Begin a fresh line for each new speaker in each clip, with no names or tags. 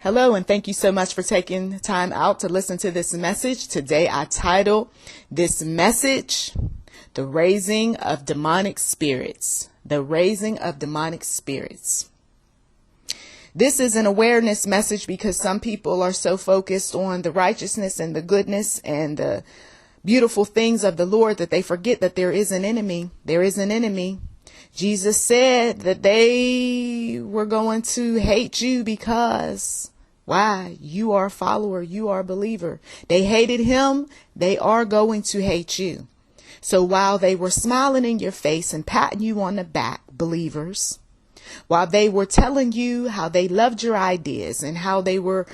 Hello, and thank you so much for taking time out to listen to this message. Today, I titled this message, The Raising of Demonic Spirits. The Raising of Demonic Spirits. This is an awareness message because some people are so focused on the righteousness and the goodness and the beautiful things of the Lord that they forget that there is an enemy. There is an enemy. Jesus said that they were going to hate you because, why? You are a follower. You are a believer. They hated him. They are going to hate you. So while they were smiling in your face and patting you on the back, believers, while they were telling you how they loved your ideas and how they were,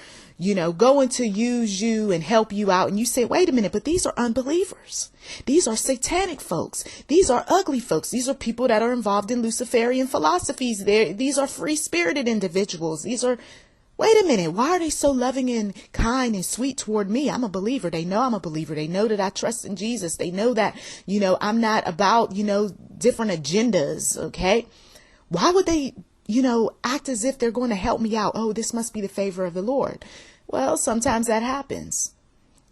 going to use you and help you out. And you say, wait a minute, but these are unbelievers. These are satanic folks. These are ugly folks. These are people that are involved in Luciferian philosophies. These are free-spirited individuals. Wait a minute. Why are they so loving and kind and sweet toward me? I'm a believer. They know I'm a believer. They know that I trust in Jesus. They know that, I'm not about, different agendas. Okay. Why would they, act as if they're going to help me out? Oh, this must be the favor of the Lord. Well, sometimes that happens.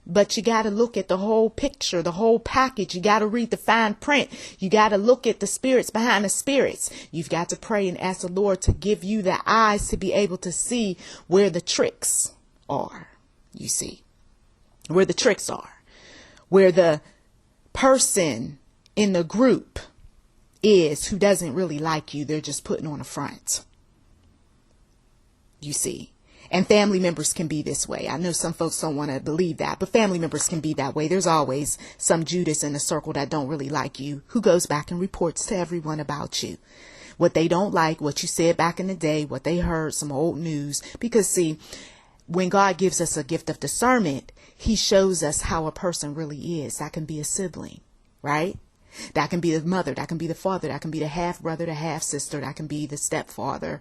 But you got to look at the whole picture, the whole package. You got to read the fine print. You got to look at the spirits behind the spirits. You've got to pray and ask the Lord to give you the eyes to be able to see where the tricks are. You see, where the tricks are, where the person in the group is who doesn't really like you. They're just putting on a front. You see. And family members can be this way. I know some folks don't want to believe that, but family members can be that way. There's always some Judas in the circle that don't really like you, who goes back and reports to everyone about you. What they don't like, what you said back in the day, what they heard, some old news. Because see, when God gives us a gift of discernment, he shows us how a person really is. That can be a sibling, right? That can be the mother. That can be the father. That can be the half brother, the half sister. That can be the stepfather.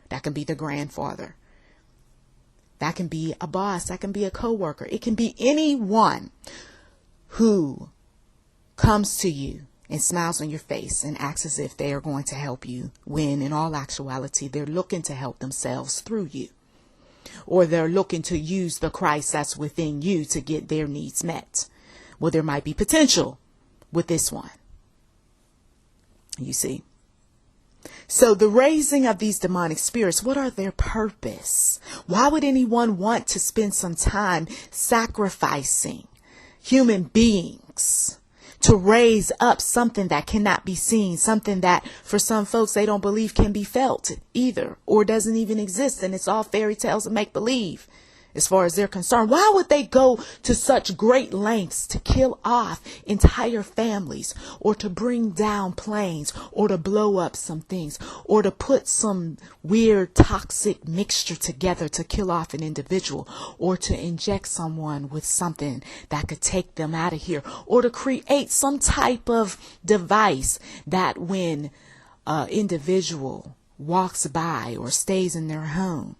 That can be the grandfather. That can be a boss. That can be a coworker. It can be anyone who comes to you and smiles on your face and acts as if they are going to help you, when in all actuality, they're looking to help themselves through you. Or they're looking to use the Christ that's within you to get their needs met. Well, there might be potential with this one. You see. So the raising of these demonic spirits, what are their purpose? Why would anyone want to spend some time sacrificing human beings to raise up something that cannot be seen, something that for some folks they don't believe can be felt either, or doesn't even exist, and it's all fairy tales and make believe? As far as they're concerned, why would they go to such great lengths to kill off entire families, or to bring down planes, or to blow up some things, or to put some weird toxic mixture together to kill off an individual, or to inject someone with something that could take them out of here, or to create some type of device that when an individual walks by or stays in their home,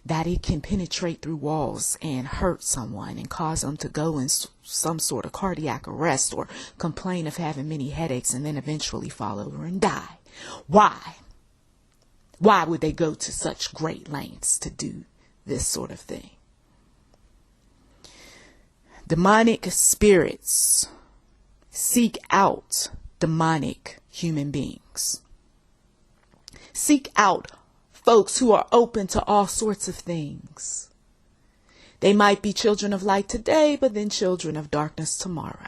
that it can penetrate through walls and hurt someone and cause them to go in some sort of cardiac arrest or complain of having many headaches and then eventually fall over and die. Why? Why would they go to such great lengths to do this sort of thing? Demonic spirits seek out demonic human beings. Seek out folks who are open to all sorts of things. They might be children of light today, but then children of darkness tomorrow.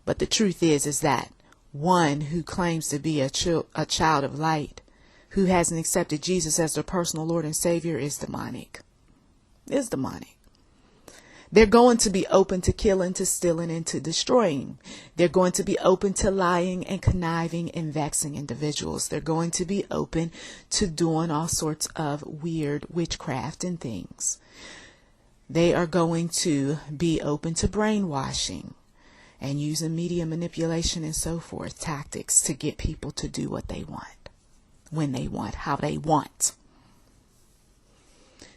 But the truth is that one who claims to be a child of light, who hasn't accepted Jesus as their personal Lord and Savior, is demonic. Is demonic. They're going to be open to killing, to stealing, and to destroying. They're going to be open to lying and conniving and vexing individuals. They're going to be open to doing all sorts of weird witchcraft and things. They are going to be open to brainwashing and using media manipulation and so forth, tactics to get people to do what they want, when they want, how they want.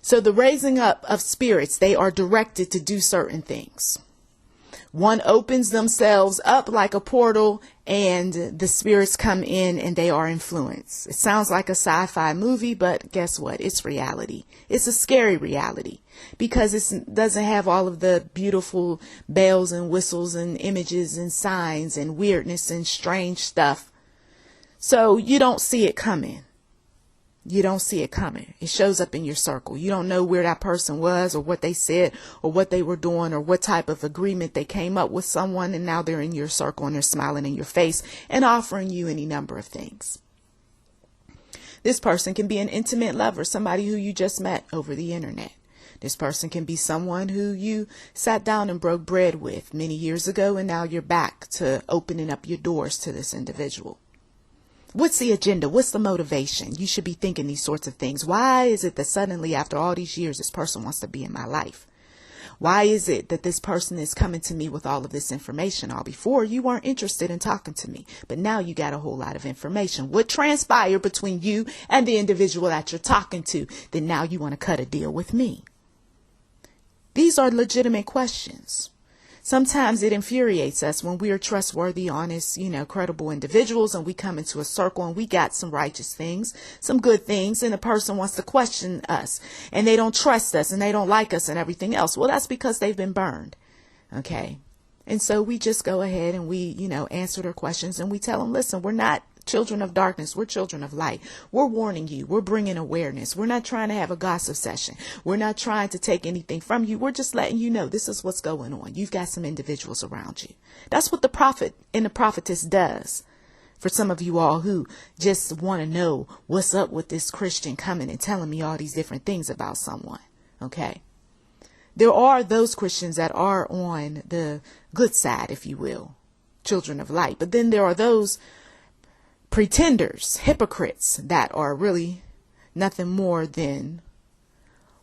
So the raising up of spirits, they are directed to do certain things. One opens themselves up like a portal and the spirits come in and they are influenced. It sounds like a sci-fi movie, but guess what? It's reality. It's a scary reality because it doesn't have all of the beautiful bells and whistles and images and signs and weirdness and strange stuff. So you don't see it coming. You don't see it coming. It shows up in your circle. You don't know where that person was or what they said or what they were doing or what type of agreement they came up with someone, and now they're in your circle and they're smiling in your face and offering you any number of things. This person can be an intimate lover, somebody who you just met over the internet. This person can be someone who you sat down and broke bread with many years ago, and now you're back to opening up your doors to this individual. What's the agenda? What's the motivation? You should be thinking these sorts of things. Why is it that suddenly after all these years, this person wants to be in my life? Why is it that this person is coming to me with all of this information? All before you weren't interested in talking to me, but now you got a whole lot of information. What transpired between you and the individual that you're talking to that now you want to cut a deal with me? These are legitimate questions. Sometimes it infuriates us when we are trustworthy, honest, credible individuals, and we come into a circle and we got some righteous things, some good things, and the person wants to question us and they don't trust us and they don't like us and everything else. Well, that's because they've been burned. Okay. And so we just go ahead and we, answer their questions and we tell them, listen, we're not children of darkness. We're children of light. We're warning you. We're bringing awareness. We're not trying to have a gossip session. We're not trying to take anything from you. We're just letting you know this is what's going on. You've got some individuals around you. That's what the prophet and the prophetess does. For some of you all who just want to know what's up with this Christian coming and telling me all these different things about someone. Okay. There are those Christians that are on the good side, if you will, children of light. But then there are those pretenders, hypocrites that are really nothing more than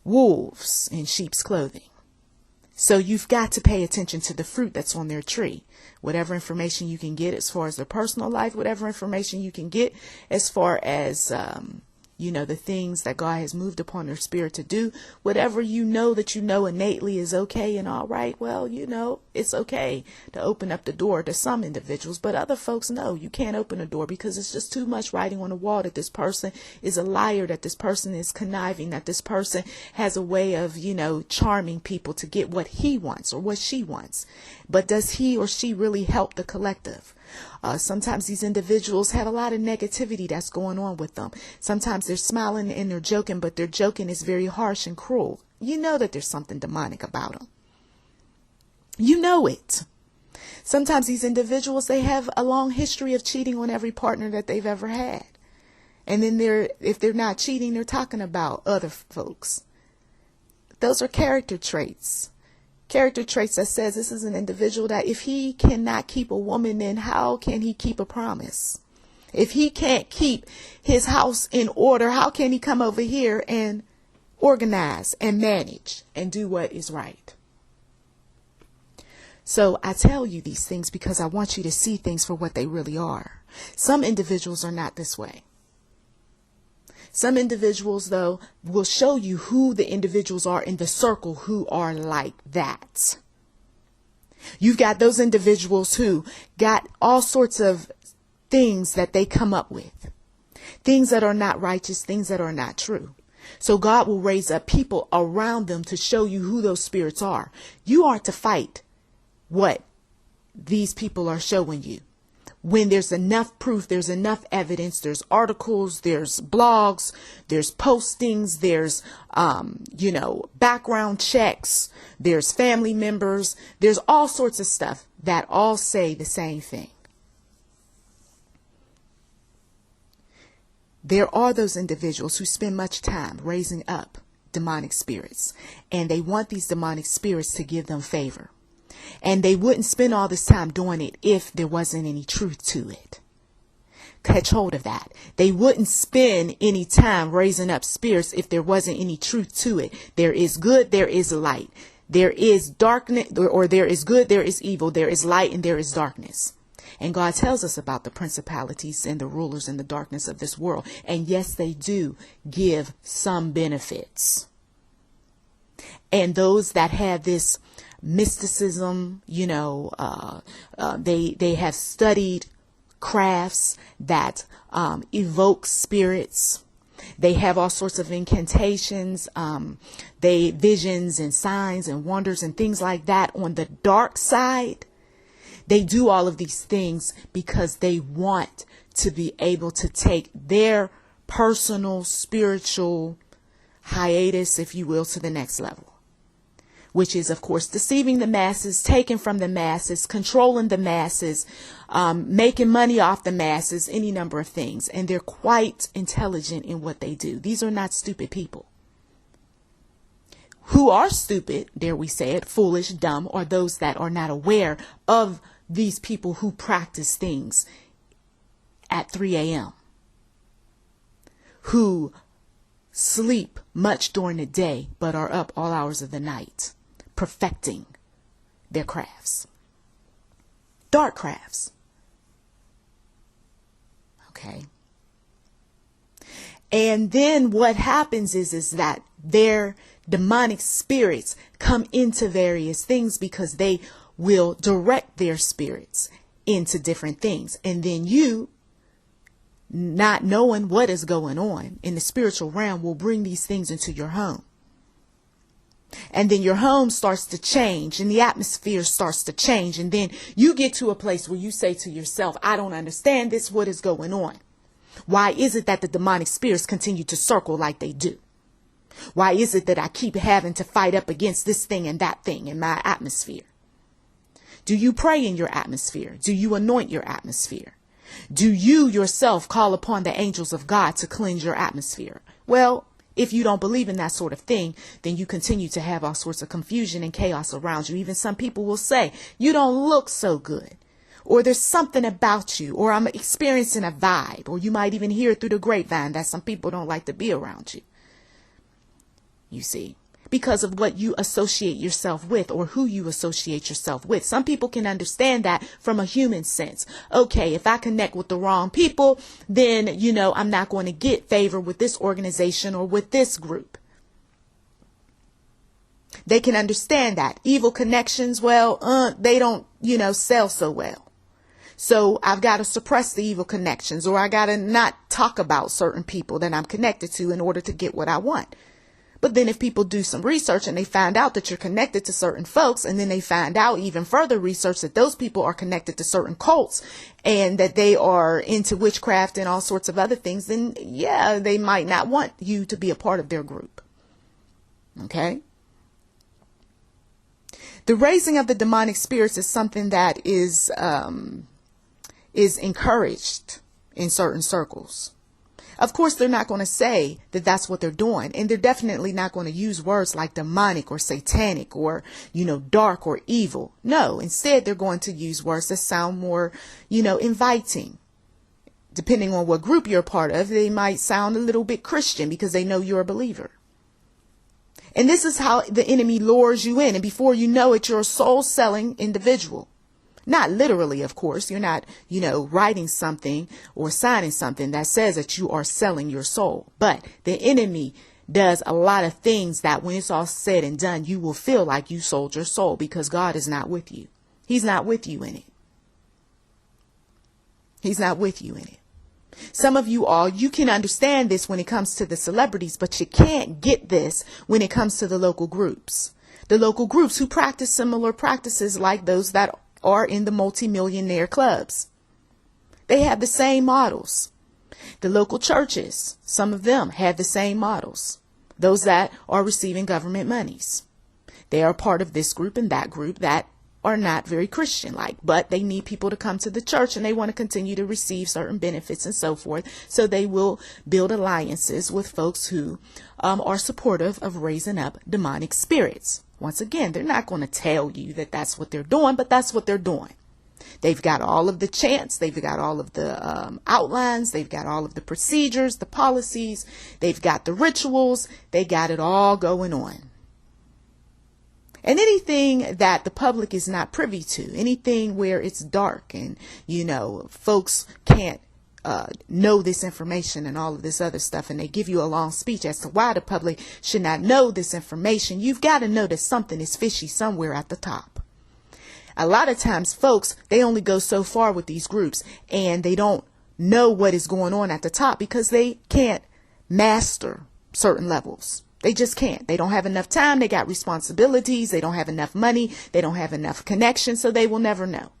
wolves in sheep's clothing. So you've got to pay attention to the fruit that's on their tree. Whatever information you can get as far as their personal life, whatever information you can get as far as, the things that God has moved upon their spirit to do, whatever that innately is okay and all right. Well, it's okay to open up the door to some individuals, but other folks, no, you can't open the door because it's just too much writing on the wall that this person is a liar, that this person is conniving, that this person has a way of, charming people to get what he wants or what she wants. But does he or she really help the collective? Sometimes these individuals have a lot of negativity that's going on with them. Sometimes they're smiling and they're joking, but their joking is very harsh and cruel. You know that there's something demonic about them. You know it. Sometimes these individuals, they have a long history of cheating on every partner that they've ever had. And then if they're not cheating, they're talking about other folks. Those are character traits. Character traits that says this is an individual that if he cannot keep a woman, then how can he keep a promise? If he can't keep his house in order, how can he come over here and organize and manage and do what is right? So I tell you these things because I want you to see things for what they really are. Some individuals are not this way. Some individuals, though, will show you who the individuals are in the circle who are like that. You've got those individuals who got all sorts of things that they come up with. Things that are not righteous, things that are not true. So God will raise up people around them to show you who those spirits are. You aren't to fight what these people are showing you. When there's enough proof, there's enough evidence, there's articles, there's blogs, there's postings, there's, background checks, there's family members, there's all sorts of stuff that all say the same thing. There are those individuals who spend much time raising up demonic spirits, and they want these demonic spirits to give them favor. And they wouldn't spend all this time doing it if there wasn't any truth to it. Catch hold of that. They wouldn't spend any time raising up spirits if there wasn't any truth to it. There is good, there is light. There is darkness, or there is good, there is evil. There is light and there is darkness. And God tells us about the principalities and the rulers in the darkness of this world. And yes, they do give some benefits. And those that have this mysticism, they have studied crafts that evoke spirits. They have all sorts of incantations, visions and signs and wonders and things like that on the dark side. They do all of these things because they want to be able to take their personal spiritual hiatus, if you will, to the next level, which is, of course, deceiving the masses, taking from the masses, controlling the masses, making money off the masses, any number of things. And they're quite intelligent in what they do. These are not stupid people. Who are stupid, dare we say it, foolish, dumb, are those that are not aware of these people who practice things at 3 a.m., who sleep much during the day, but are up all hours of the night, perfecting their crafts, dark crafts. Okay. And then what happens is that their demonic spirits come into various things because they will direct their spirits into different things. And then you, not knowing what is going on in the spiritual realm, will bring these things into your home. And then your home starts to change and the atmosphere starts to change. And then you get to a place where you say to yourself, I don't understand this. What is going on? Why is it that the demonic spirits continue to circle like they do? Why is it that I keep having to fight up against this thing and that thing in my atmosphere? Do you pray in your atmosphere? Do you anoint your atmosphere? Do you yourself call upon the angels of God to cleanse your atmosphere? Well, if you don't believe in that sort of thing, then you continue to have all sorts of confusion and chaos around you. Even some people will say, you don't look so good, or there's something about you, or I'm experiencing a vibe, or you might even hear through the grapevine that some people don't like to be around you. You see, because of what you associate yourself with or who you associate yourself with. Some people can understand that from a human sense. Okay, if I connect with the wrong people, then, I'm not going to get favor with this organization or with this group. They can understand that. Evil connections, they don't, sell so well. So I've got to suppress the evil connections, or I got to not talk about certain people that I'm connected to in order to get what I want. But then if people do some research and they find out that you're connected to certain folks, and then they find out even further research that those people are connected to certain cults and that they are into witchcraft and all sorts of other things, then yeah, they might not want you to be a part of their group. Okay. The raising of the demonic spirits is something that is encouraged in certain circles. Of course, they're not going to say that that's what they're doing. And they're definitely not going to use words like demonic or satanic or, dark or evil. No, instead, they're going to use words that sound more, inviting. Depending on what group you're a part of, they might sound a little bit Christian because they know you're a believer. And this is how the enemy lures you in. And before you know it, you're a soul-selling individual. Not literally, of course. You're not, writing something or signing something that says that you are selling your soul. But the enemy does a lot of things that when it's all said and done, you will feel like you sold your soul because God is not with you. He's not with you in it. He's not with you in it. Some of you can understand this when it comes to the celebrities, but you can't get this when it comes to the local groups. The local groups who practice similar practices like those that are in the multimillionaire clubs. They have the same models. The local churches, some of them have the same models. Those that are receiving government monies. They are part of this group and that group that are not very Christian-like, but they need people to come to the church and they want to continue to receive certain benefits and so forth. So they will build alliances with folks who are supportive of raising up demonic spirits. Once again, they're not going to tell you that that's what they're doing, but that's what they're doing. They've got all of the chants. They've got all of the outlines. They've got all of the procedures, the policies. They've got the rituals. They got it all going on. And anything that the public is not privy to, anything where it's dark and, folks can't know this information and all of this other stuff. And they give you a long speech as to why the public should not know this information. You've got to know that something is fishy somewhere at the top. A lot of times, folks, they only go so far with these groups, and they don't know what is going on at the top because they can't master certain levels. They just can't. They don't have enough time. They got responsibilities. They don't have enough money. They don't have enough connection. So they will never know.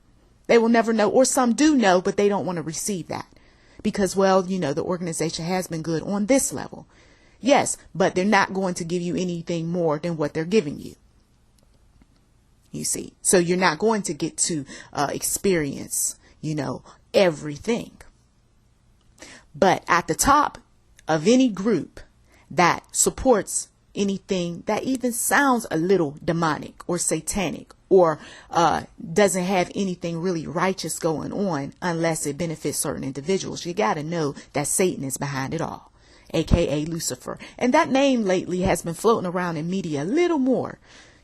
They will never know. Or some do know, but they don't want to receive that because, well, the organization has been good on this level. Yes, but they're not going to give you anything more than what they're giving you. You see, so you're not going to get to experience, everything. But at the top of any group that supports anything that even sounds a little demonic or satanic or doesn't have anything really righteous going on unless it benefits certain individuals, you got to know that Satan is behind it all, aka Lucifer. And that name lately has been floating around in media a little more,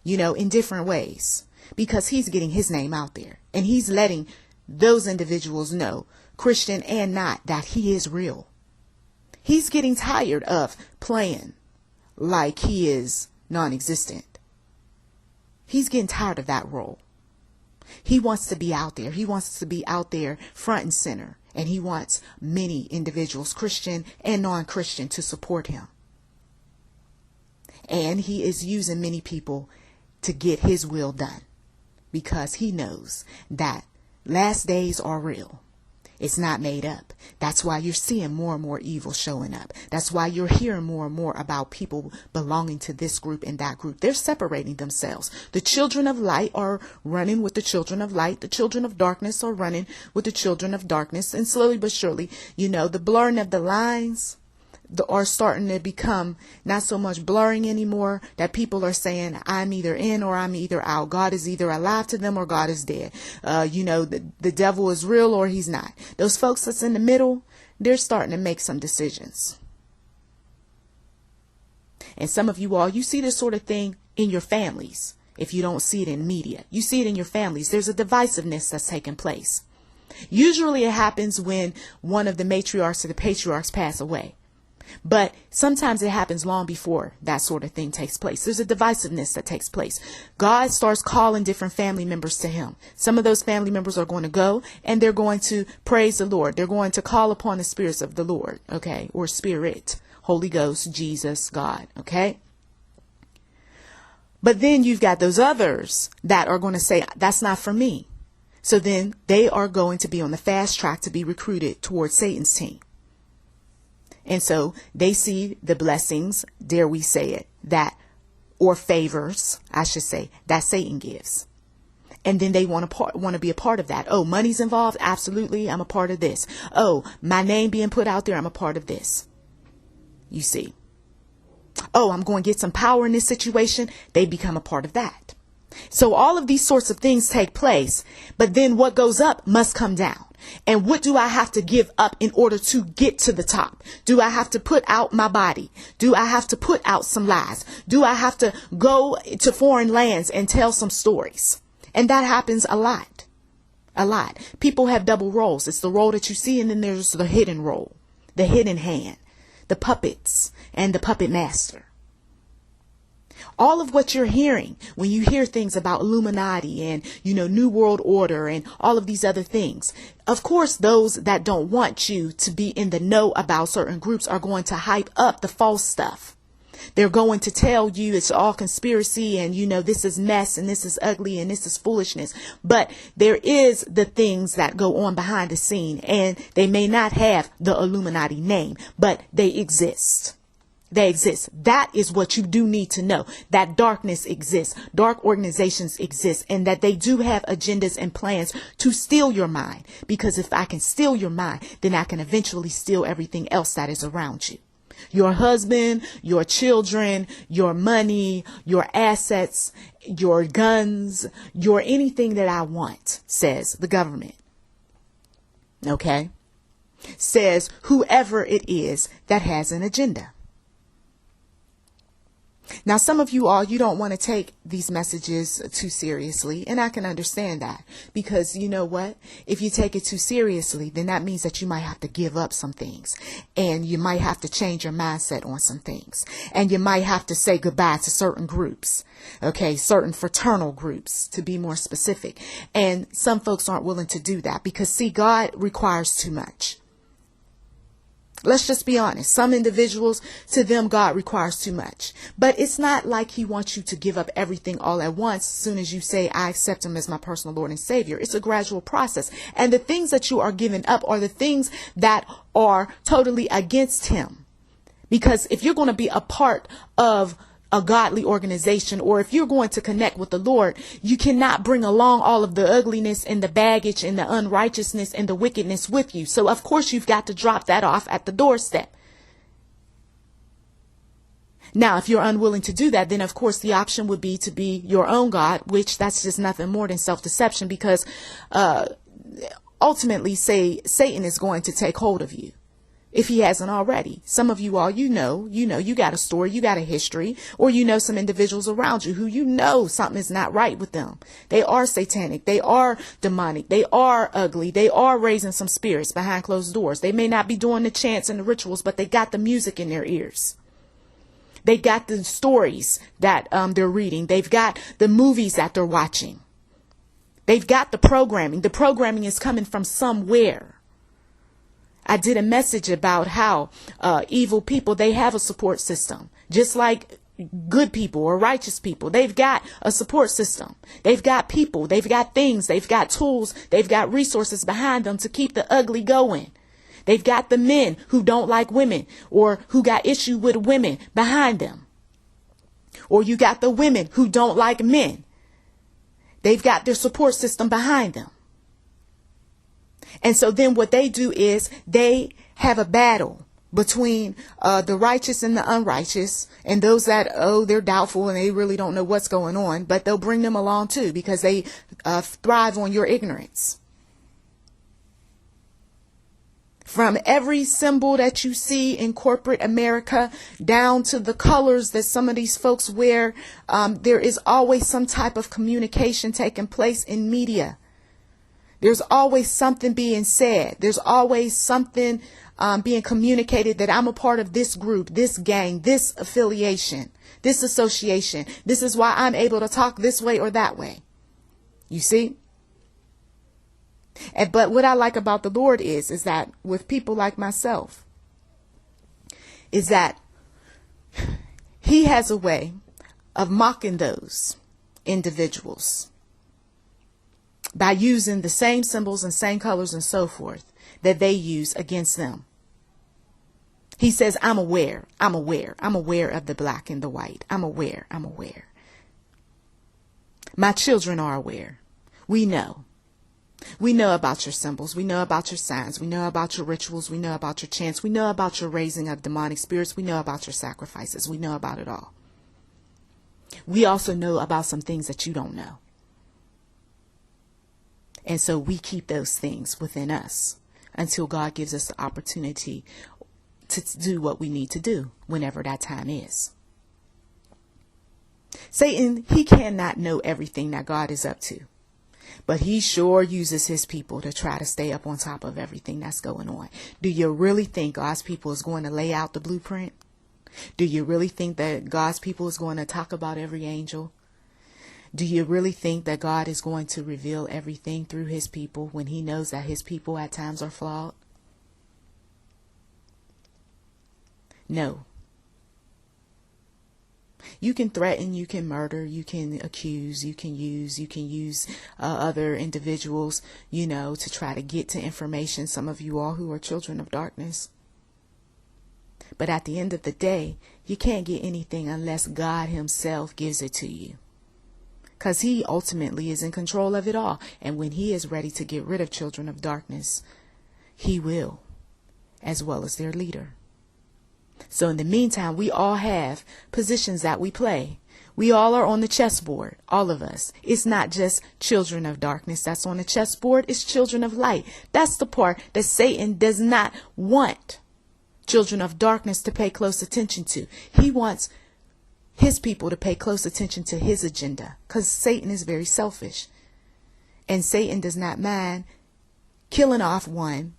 in different ways, because he's getting his name out there and he's letting those individuals know, Christian and not, that he is real. He's getting tired of playing like he is non-existent. He's getting tired of that role. He wants to be out there. He wants to be out there front and center. And he wants many individuals, Christian and non-Christian, to support him. And he is using many people to get his will done because he knows that last days are real. It's not made up. That's why you're seeing more and more evil showing up. That's why you're hearing more and more about people belonging to this group and that group. They're separating themselves. The children of light are running with the children of light. The children of darkness are running with the children of darkness. And slowly but surely, the blurring of the lines are starting to become not so much blurring anymore, that people are saying, I'm either in or I'm either out. God is either alive to them or God is dead. The devil is real or he's not. Those folks that's in the middle, they're starting to make some decisions. And some of you all, you see this sort of thing in your families. If you don't see it in media, you see it in your families. There's a divisiveness that's taking place. Usually it happens when one of the matriarchs or the patriarchs pass away. But sometimes it happens long before that sort of thing takes place. There's a divisiveness that takes place. God starts calling different family members to him. Some of those family members are going to go and they're going to praise the Lord. They're going to call upon the spirits of the Lord, okay, or spirit, Holy Ghost, Jesus, God, okay. But then you've got those others that are going to say, that's not for me. So then they are going to be on the fast track to be recruited towards Satan's team. And so they see the blessings, dare we say it, or favors, I should say, that Satan gives. And then they want to be a part of that. Oh, money's involved? Absolutely. I'm a part of this. Oh, my name being put out there. I'm a part of this. You see. Oh, I'm going to get some power in this situation. They become a part of that. So all of these sorts of things take place. But then what goes up must come down. And what do I have to give up in order to get to the top? Do I have to put out my body? Do I have to put out some lies? Do I have to go to foreign lands and tell some stories? And that happens a lot. A lot. People have double roles. It's the role that you see, and then there's the hidden role, the hidden hand, the puppets, and the puppet master. All of what you're hearing when you hear things about Illuminati and, New World Order and all of these other things. Of course, those that don't want you to be in the know about certain groups are going to hype up the false stuff. They're going to tell you it's all conspiracy and, this is mess and this is ugly and this is foolishness. But there is the things that go on behind the scene, and they may not have the Illuminati name, but they exist. They exist. That is what you do need to know, that darkness exists, dark organizations exist, and that they do have agendas and plans to steal your mind. Because if I can steal your mind, then I can eventually steal everything else that is around you. Your husband, your children, your money, your assets, your guns, your anything that I want, says the government. Okay? Says whoever it is that has an agenda. Now, some of you all, you don't want to take these messages too seriously, and I can understand that, because you know what? If you take it too seriously, then that means that you might have to give up some things, and you might have to change your mindset on some things, and you might have to say goodbye to certain groups, okay, certain fraternal groups, to be more specific. And some folks aren't willing to do that because, see, God requires too much. Let's just be honest. Some individuals, to them, God requires too much. But it's not like he wants you to give up everything all at once as soon as you say, I accept him as my personal Lord and Savior. It's a gradual process. And the things that you are giving up are the things that are totally against him. Because if you're going to be a part of a godly organization, or if you're going to connect with the Lord, you cannot bring along all of the ugliness and the baggage and the unrighteousness and the wickedness with you. So of course you've got to drop that off at the doorstep. Now, if you're unwilling to do that, then of course the option would be to be your own God, which that's just nothing more than self-deception, because ultimately Satan is going to take hold of you. If he hasn't already. Some of you all, you know, you got a story, you got a history, or you know some individuals around you who you know something is not right with them. They are satanic. They are demonic. They are ugly. They are raising some spirits behind closed doors. They may not be doing the chants and the rituals, but they got the music in their ears. They got the stories that they're reading. They've got the movies that they're watching. They've got the programming. The programming is coming from somewhere. I did a message about how evil people, they have a support system, just like good people or righteous people. They've got a support system. They've got people. They've got things. They've got tools. They've got resources behind them to keep the ugly going. They've got the men who don't like women or who got issue with women behind them. Or you got the women who don't like men. They've got their support system behind them. And so then what they do is they have a battle between the righteous and the unrighteous, and those that, they're doubtful and they really don't know what's going on, but they'll bring them along too because they thrive on your ignorance. From every symbol that you see in corporate America down to the colors that some of these folks wear, there is always some type of communication taking place in media. There's always something being said. There's always something being communicated that I'm a part of this group, this gang, this affiliation, this association. This is why I'm able to talk this way or that way. You see? But what I like about the Lord is that with people like myself, is that he has a way of mocking those individuals by using the same symbols and same colors and so forth that they use against them. He says, I'm aware of the black and the white. I'm aware. My children are aware. We know about your symbols. We know about your signs. We know about your rituals. We know about your chants. We know about your raising of demonic spirits. We know about your sacrifices. We know about it all. We also know about some things that you don't know. And so we keep those things within us until God gives us the opportunity to do what we need to do whenever that time is. Satan, he cannot know everything that God is up to, but he sure uses his people to try to stay up on top of everything that's going on. Do you really think God's people is going to lay out the blueprint? Do you really think that God's people is going to talk about every angel? Do you really think that God is going to reveal everything through his people when he knows that his people at times are flawed? No. You can threaten, you can murder, you can accuse, you can use other individuals, to try to get to information. Some of you all who are children of darkness. But at the end of the day, you can't get anything unless God himself gives it to you. Because he ultimately is in control of it all. And when he is ready to get rid of children of darkness, he will, as well as their leader. So in the meantime, we all have positions that we play. We all are on the chessboard, all of us. It's not just children of darkness that's on the chessboard. It's children of light. That's the part that Satan does not want children of darkness to pay close attention to. He wants his people to pay close attention to his agenda, because Satan is very selfish. And Satan does not mind killing off one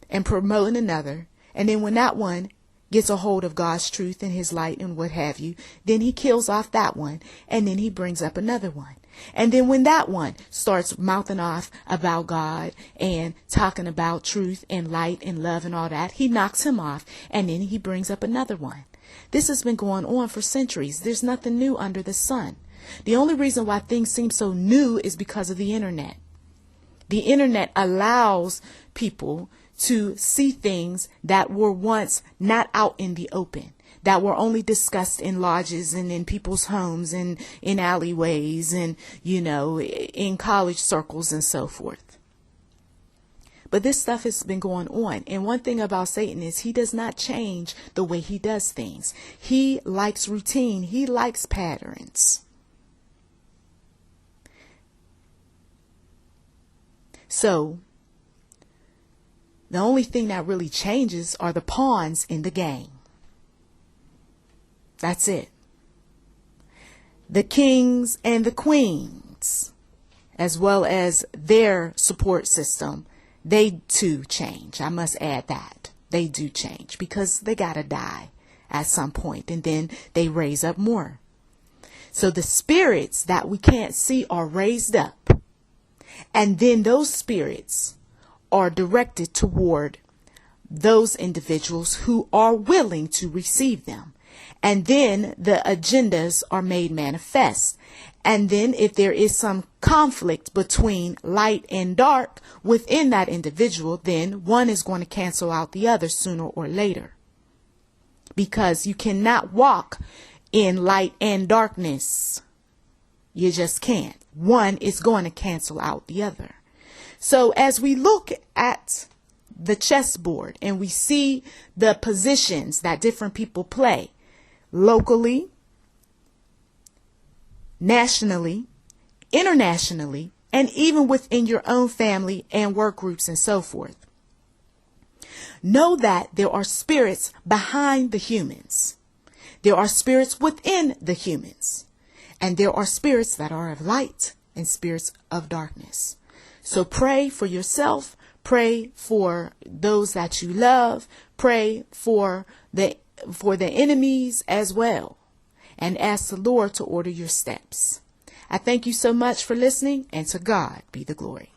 and promoting another. And then when that one gets a hold of God's truth and his light and what have you, then he kills off that one. And then he brings up another one. And then when that one starts mouthing off about God and talking about truth and light and love and all that, he knocks him off. And then he brings up another one. This has been going on for centuries. There's nothing new under the sun. The only reason why things seem so new is because of the internet. The internet allows people to see things that were once not out in the open, that were only discussed in lodges and in people's homes and in alleyways and, in college circles and so forth. But this stuff has been going on. And one thing about Satan is he does not change the way he does things. He likes routine. He likes patterns. So the only thing that really changes are the pawns in the game. That's it. The kings and the queens, as well as their support system, they too change. I must add that. They do change because they gotta die at some point, and then they raise up more. So the spirits that we can't see are raised up. And then those spirits are directed toward those individuals who are willing to receive them. And then the agendas are made manifest. And then if there is some conflict between light and dark within that individual, then one is going to cancel out the other sooner or later. Because you cannot walk in light and darkness. You just can't. One is going to cancel out the other. So as we look at the chessboard and we see the positions that different people play locally, nationally, internationally, and even within your own family and work groups and so forth, know that there are spirits behind the humans. There are spirits within the humans. And there are spirits that are of light and spirits of darkness. So pray for yourself. Pray for those that you love. Pray for the enemies as well. And ask the Lord to order your steps. I thank you so much for listening, and to God be the glory.